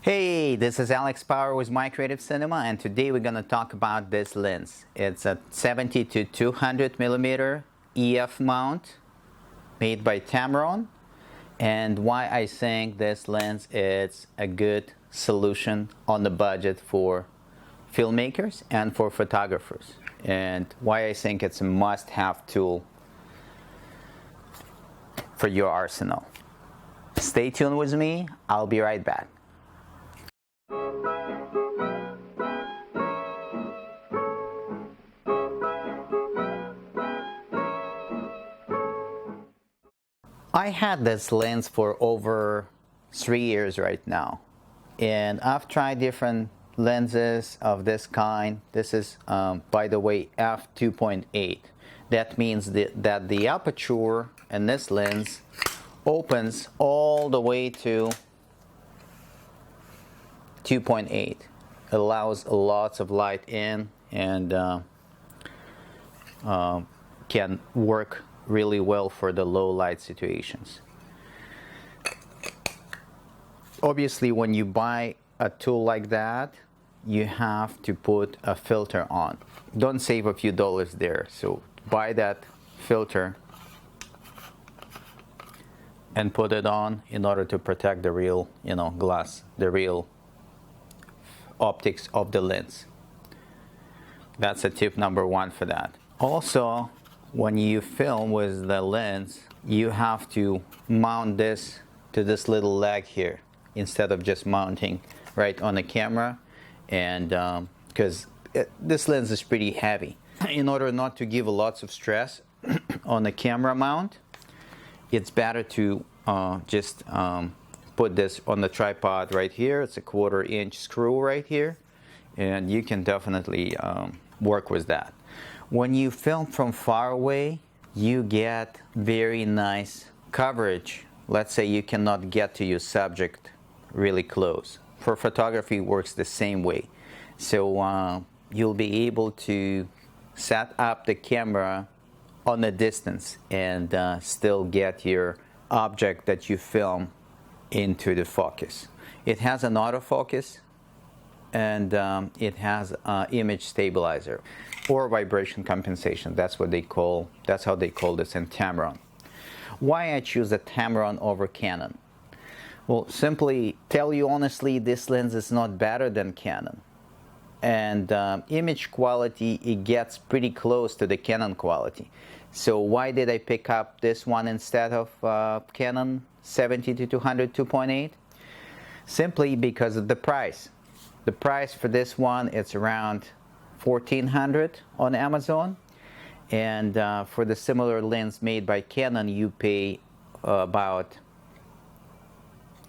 Hey, this is Alex Power with My Creative Cinema, and today we're going to talk about this lens. It's a 70-200mm EF mount made by Tamron, and why I think this lens is a good solution on the budget for filmmakers and for photographers, and why I think it's a must-have tool for your arsenal. Stay tuned with me, I'll be right back. I had this lens for over 3 years right now, and I've tried different lenses of this kind. This is, by the way, F2.8. That means that the aperture in this lens opens all the way to 2.8. It allows lots of light in and can work really well for the low light situations. Obviously, when you buy a tool like that, you have to put a filter on. Don't save a few dollars there. So buy that filter and put it on in order to protect the real, glass, the real optics of the lens. That's a tip number one for that. Also, when you film with the lens, you have to mount this to this little leg here instead of just mounting right on the camera, and because this lens is pretty heavy. In order not to give lots of stress on the camera mount, it's better to just put this on the tripod right here. It's a 1/4 inch screw right here, and you can definitely work with that. When you film from far away, you get very nice coverage. Let's say you cannot get to your subject really close. For photography, it works the same way. So you'll be able to set up the camera on a distance and still get your object that you film into the focus. It has an autofocus, and it has image stabilizer or vibration compensation. That's how they call this in Tamron. Why I choose a Tamron over Canon? Well, simply tell you honestly, this lens is not better than Canon, and image quality, it gets pretty close to the Canon quality. So why did I pick up this one instead of Canon 70-200 2.8? Simply because of the price. The price for this one, it's around $1,400 on Amazon, and for the similar lens made by Canon, you pay about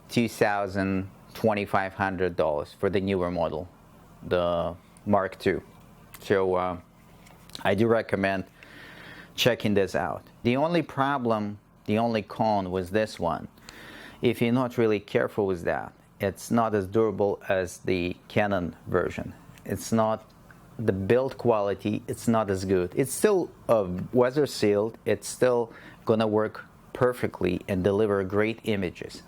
$2,000, $2,500 for the newer model, the Mark II. So I do recommend checking this out. The only problem, the only con with this one, if you're not really careful with that, it's not as durable as the Canon version. It's not, the build quality, it's not as good. It's still weather sealed. It's still gonna work perfectly and deliver great images,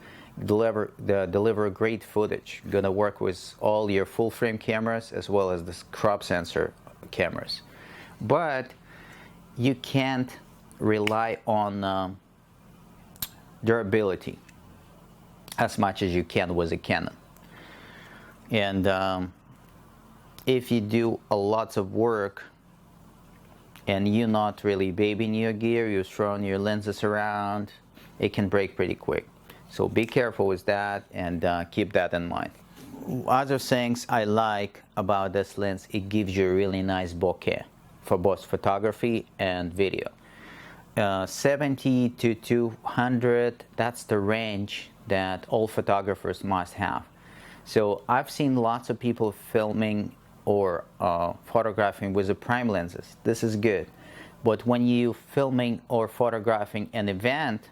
deliver great footage. Gonna work with all your full frame cameras as well as the crop sensor cameras. But you can't rely on durability as much as you can with a Canon. And if you do a lot of work and you're not really babying your gear, you're throwing your lenses around, it can break pretty quick. So be careful with that, and keep that in mind. Other things I like about this lens, it gives you a really nice bokeh for both photography and video. 70-200, that's the range that all photographers must have. So I've seen lots of people filming or photographing with the prime lenses. This is good. But when you filming or photographing an event,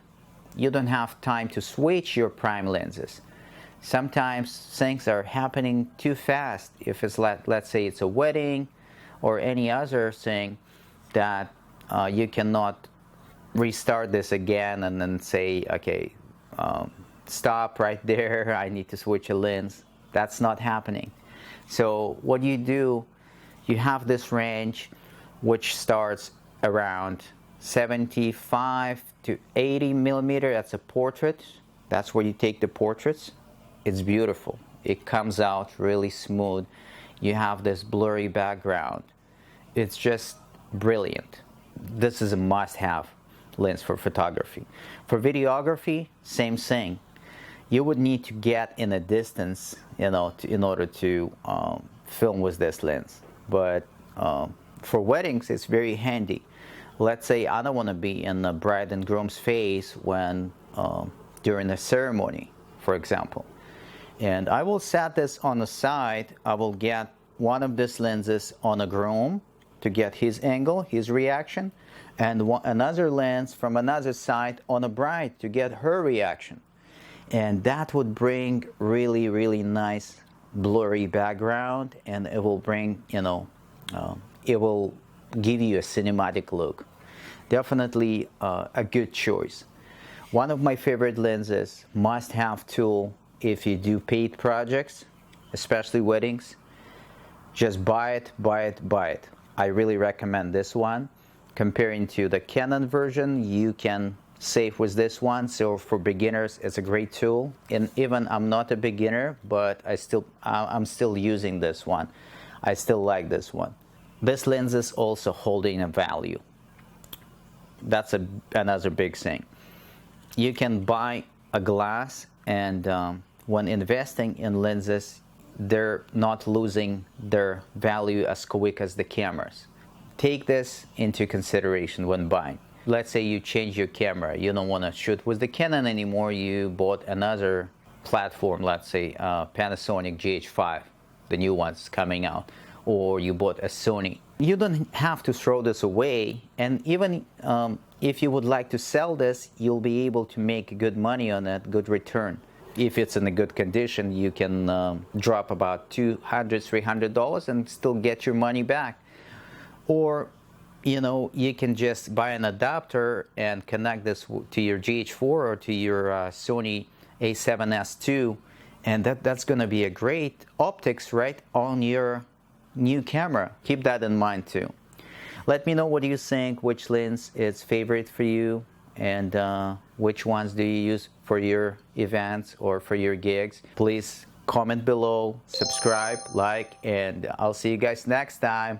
you don't have time to switch your prime lenses. Sometimes things are happening too fast. If it's let's say it's a wedding or any other thing, that you cannot restart this again and then say, okay, stop right there, I need to switch a lens. That's not happening. So what you do, you have this range which starts around 75 to 80 millimeter. That's a portrait. That's where you take the portraits. It's beautiful. It comes out really smooth. You have this blurry background. It's just brilliant. This is a must-have lens for photography. For videography, same thing. You would need to get in a distance, in order to film with this lens. But for weddings, it's very handy. Let's say I don't want to be in the bride and groom's face when during the ceremony, for example. And I will set this on the side. I will get one of these lenses on a groom to get his angle, his reaction, and another lens from another side on a bride to get her reaction. And that would bring really, really nice blurry background, and it will bring, it will give you a cinematic look. Definitely a good choice. One of my favorite lenses, must-have tool if you do paid projects, especially weddings. Just buy it, buy it, buy it. I really recommend this one. Comparing to the Canon version, you can save with this one. So for beginners, it's a great tool. And even I'm not a beginner, but I'm still using this one. I still like this one. This lens is also holding a value. That's another big thing. You can buy a glass, and when investing in lenses, they're not losing their value as quick as the cameras. Take this into consideration when buying. Let's say you change your camera. You don't want to shoot with the Canon anymore. You bought another platform, let's say Panasonic GH5, the new one's coming out, or you bought a Sony. You don't have to throw this away, and even if you would like to sell this, you'll be able to make good money on it, good return. If it's in a good condition, you can drop about $200, $300 and still get your money back. Or, you can just buy an adapter and connect this to your GH4 or to your Sony a7S II, and that's going to be a great optics right on your new camera. Keep that in mind too. Let me know what you think, which lens is favorite for you, and which ones do you use for your events or for your gigs. Please comment below, subscribe, like, and I'll see you guys next time.